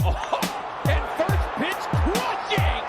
Oh, and first pitch crushing.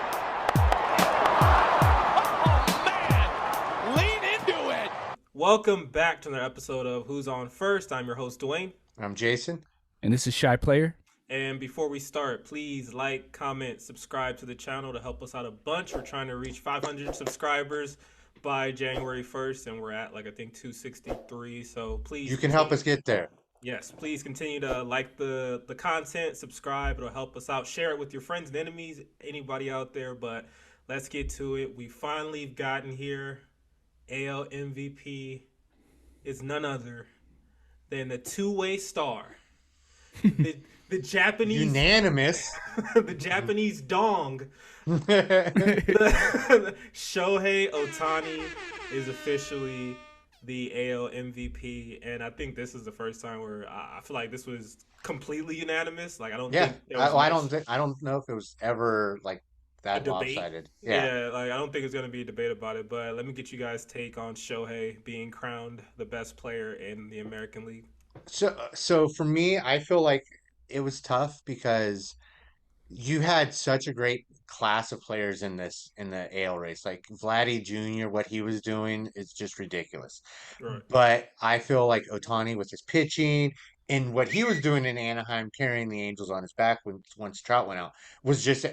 Oh, man. Lean into it. Welcome back to another episode of Who's On First. I'm your host, Dwayne. I'm Jason. And this is Shyplyr. And before we start, please like, comment, subscribe to the channel to help us out a bunch. We're trying to reach 500 subscribers by January 1st, and we're at, I think 263. So please. You can help us get there. Yes, please continue to like the content, subscribe. It'll help us out. Share it with your friends and enemies, anybody out there. But let's get to it. We finally gotten here. AL MVP is none other than the two-way star. The Japanese unanimous the Japanese dong. Shohei Ohtani is officially the AL MVP, and I think this is the first time where I feel like this was completely unanimous. I don't think I don't know if it was ever that lopsided. Yeah, I don't think it's gonna be a debate about it. But let me get you guys' take on Shohei being crowned the best player in the American League. So for me, I feel like it was tough because you had such a great class of players in the AL race. Like Vladdy Jr., what he was doing is just ridiculous. Right. But I feel like Ohtani with his pitching and what he was doing in Anaheim, carrying the Angels on his back once Trout went out, was just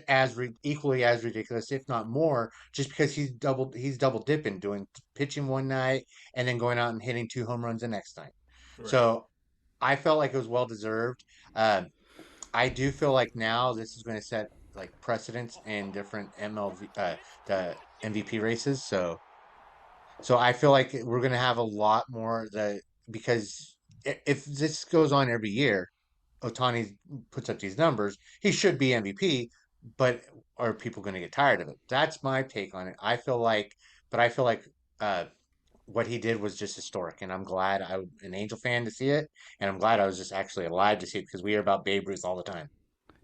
equally as ridiculous, if not more. Just because he's double dipping, doing pitching one night and then going out and hitting 2 home runs the next night. Right. So I felt like it was well deserved. I do feel like now this is going to set precedents in different the MVP races. So I feel like we're going to have a lot more because if this goes on every year, Ohtani puts up these numbers, he should be MVP. But are people going to get tired of it? That's my take on it. I feel like what he did was just historic, and I'm glad I'm an Angel fan to see it, and I'm glad I was just actually alive to see it because we hear about Babe Ruth all the time.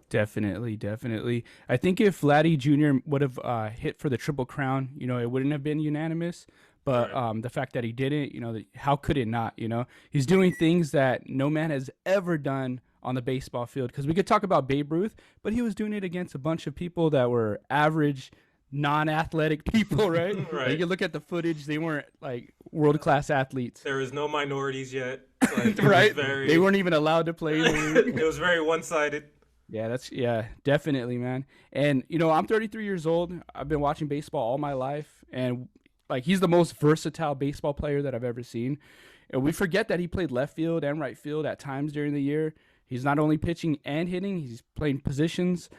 Definitely. I think if Vladdy Jr. would have hit for the Triple Crown, it wouldn't have been unanimous. But the fact that he didn't, how could it not? He's doing things that no man has ever done on the baseball field. Because we could talk about Babe Ruth, but he was doing it against a bunch of people that were average, non-athletic people, right? Right. You can look at the footage; they weren't world-class athletes. There was no minorities yet, right? They weren't even allowed to play. It was very one-sided. Yeah, definitely, man. And I'm 33 years old. I've been watching baseball all my life, and he's the most versatile baseball player that I've ever seen. And we forget that he played left field and right field at times during the year. He's not only pitching and hitting; he's playing positions.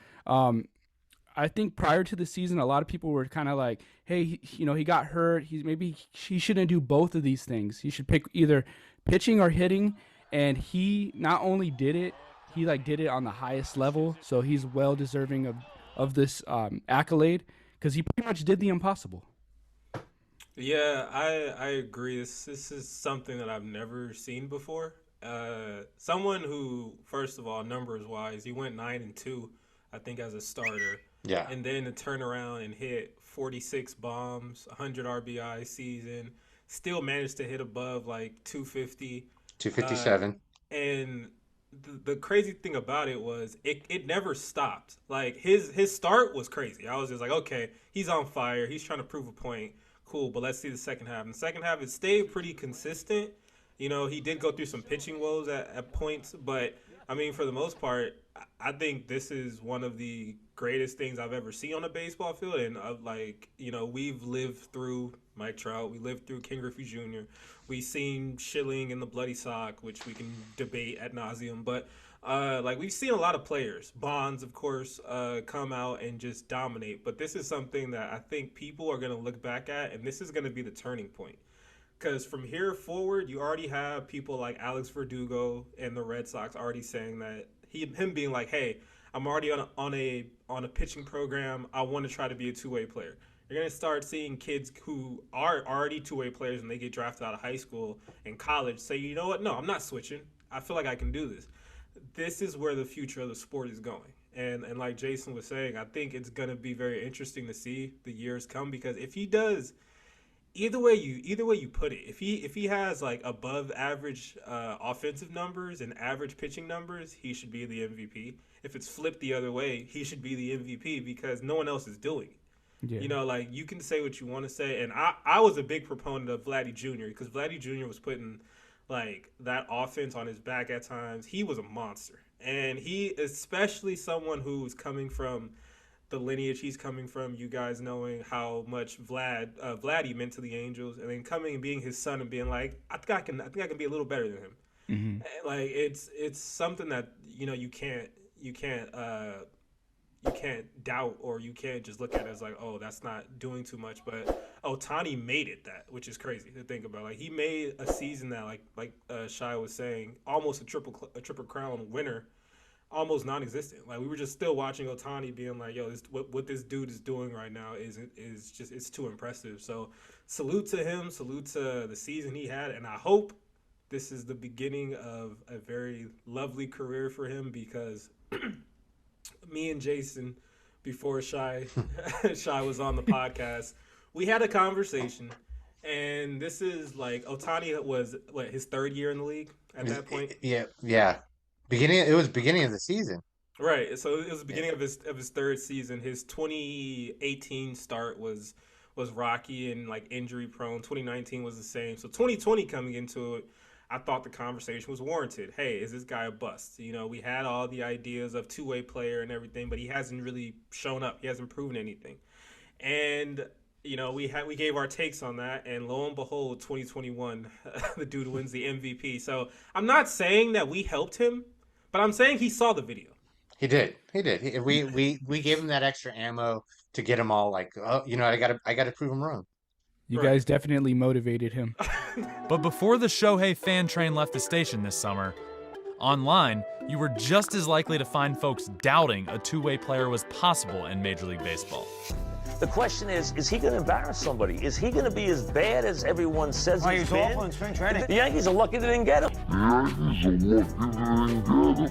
I think prior to the season, a lot of people were kind of like, "Hey, he got hurt. He shouldn't do both of these things. He should pick either pitching or hitting." And he not only did it, he did it on the highest level. So he's well deserving of this accolade because he pretty much did the impossible. Yeah, I agree. This is something that I've never seen before. Someone who, first of all, numbers wise, he went 9-2, I think, as a starter. Yeah. And then to turn around and hit 46 bombs, 100 RBI season, still managed to hit above 250. 257. And the crazy thing about it was it never stopped. His start was crazy. I was just like, okay, he's on fire. He's trying to prove a point. Cool, but let's see the second half. In the second half, it stayed pretty consistent. He did go through some pitching woes at points, but I mean, for the most part, I think this is one of the greatest things I've ever seen on a baseball field. And we've lived through Mike Trout, we lived through Ken Griffey Jr., we've seen Schilling in the bloody sock, which we can debate ad nauseum. But we've seen a lot of players, Bonds, of course, come out and just dominate. But this is something that I think people are going to look back at, and this is going to be the turning point. Because from here forward, you already have people like Alex Verdugo and the Red Sox already saying that him being like, "Hey, I'm already on a pitching program. I want to try to be a two-way player." You're gonna start seeing kids who are already two-way players when they get drafted out of high school and college say, "You know what? No, I'm not switching. I feel like I can do this." This is where the future of the sport is going. And like Jason was saying, I think it's gonna be very interesting to see the years come, because if he does either way you put it, if he has like above average offensive numbers and average pitching numbers, he should be the MVP. If it's flipped the other way, he should be the MVP because no one else is doing it. Yeah. You know, like, you can say what you want to say, and I was a big proponent of Vladdy Jr. because Vladdy Jr. was putting like that offense on his back at times. He was a monster, and he, especially someone who's coming from the lineage he's coming from, you guys knowing how much Vladdy meant to the Angels, and then coming and being his son and being like, I think I can be a little better than him. Mm-hmm. Like, it's something that, you know, you can't doubt, or you can't just look at it as like, oh, that's not doing too much. But Ohtani made it that, which is crazy to think about. Like, he made a season that, like Shy was saying, almost a triple crown winner, almost non-existent. Like, we were just still watching Ohtani being like, yo, what this dude is doing right now is just, it's too impressive. So salute to him, salute to the season he had, and I hope this is the beginning of a very lovely career for him, because me and Jason, before Shy was on the podcast, we had a conversation, and this is like, Ohtani was his third year in the league at that point. Yeah. It was beginning of the season. Right. So it was the beginning of his third season. His 2018 start was rocky and like injury prone. 2019 was the same. So 2020 coming into it, I thought the conversation was warranted. Hey, is this guy a bust? You know, we had all the ideas of two-way player and everything, but he hasn't really shown up. He hasn't proven anything. And, you know, we gave our takes on that, and lo and behold, 2021, the dude wins the MVP. So I'm not saying that we helped him, but I'm saying he saw the video. He did. We gave him that extra ammo to get him all like, oh, you know, I gotta prove him wrong. You guys definitely motivated him. But before the Shohei fan train left the station this summer, online, you were just as likely to find folks doubting a two-way player was possible in Major League Baseball. The question is he going to embarrass somebody? Is he going to be as bad as everyone says he's been? Awful in spring training. The Yankees are lucky they didn't get him.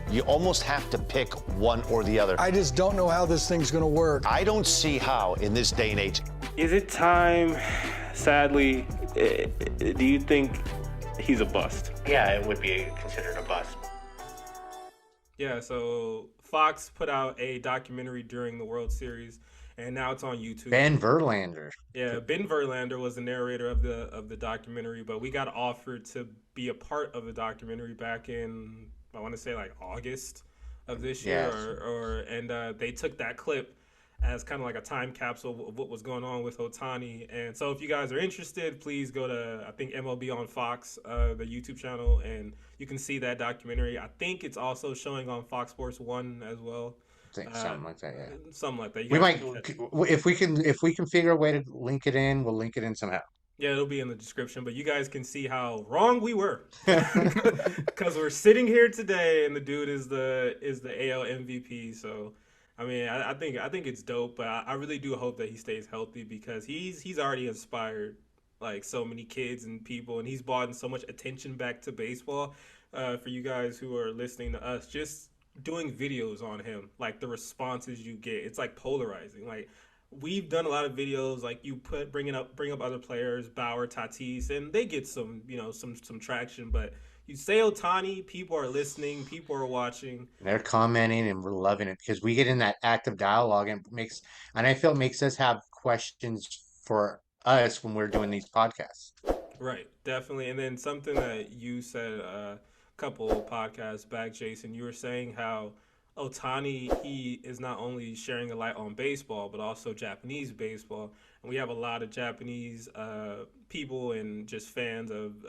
You almost have to pick one or the other. I just don't know how this thing's going to work. I don't see how, in this day and age. Is it time, sadly, do you think he's a bust? Yeah, it would be considered a bust. Yeah, so Fox put out a documentary during the World Series, and now it's on YouTube. Ben Verlander. Yeah, Ben Verlander was the narrator of the documentary, but we got offered to be a part of the documentary back in, I want to say, like August of this year, and they took that clip as kind of like a time capsule of what was going on with Ohtani. And so if you guys are interested, please go to, I think, MLB on Fox, the YouTube channel, and you can see that documentary. I think it's also showing on Fox Sports 1 as well. Something like that, yeah. Something like that. We might, if we can figure a way to link it in, we'll link it in somehow. Yeah, it'll be in the description, but you guys can see how wrong we were, because we're sitting here today, and the dude is the AL MVP. So, I mean, I think it's dope, but I really do hope that he stays healthy, because he's already inspired like so many kids and people, and he's brought so much attention back to baseball. For you guys who are listening to us, just doing videos on him, like the responses you get, it's like polarizing. Like, we've done a lot of videos, like you bring up other players, Bauer, Tatis, and they get some, you know, some traction. But you say Ohtani, people are listening, people are watching, they're commenting, and we're loving it, because we get in that active dialogue, and I feel it makes us have questions for us when we're doing these podcasts. Right, definitely. And then something that you said couple podcasts back, Jason, you were saying how Ohtani, he is not only sharing a light on baseball, but also Japanese baseball. And we have a lot of Japanese people and just fans of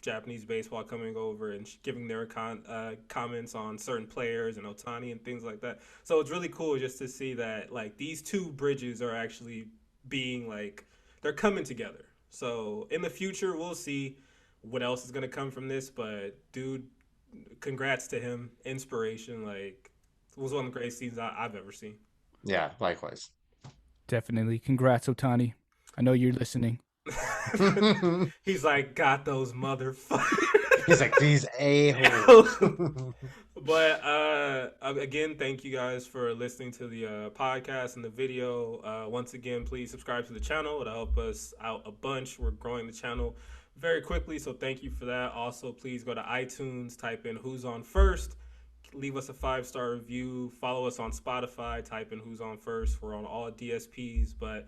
Japanese baseball coming over and giving their comments on certain players and Ohtani and things like that. So it's really cool just to see that, like, these two bridges are actually being, like, they're coming together. So in the future, we'll see what else is going to come from this, but dude, congrats to him. Inspiration. Like, it was one of the greatest seasons I've ever seen. Yeah, likewise. Definitely. Congrats, Ohtani. I know you're listening. He's like, got those motherfuckers. He's like, these a-holes. But again, thank you guys for listening to the podcast and the video. Once again, please subscribe to the channel. It'll help us out a bunch. We're growing the channel very quickly, so thank you for that. Also, please go to iTunes, type in Who's On First, leave us a 5-star review. Follow us on Spotify, type in Who's On First. We're on all DSPs, but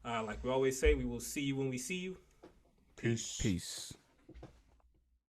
like we always say, we will see you when we see you. Peace. Peace.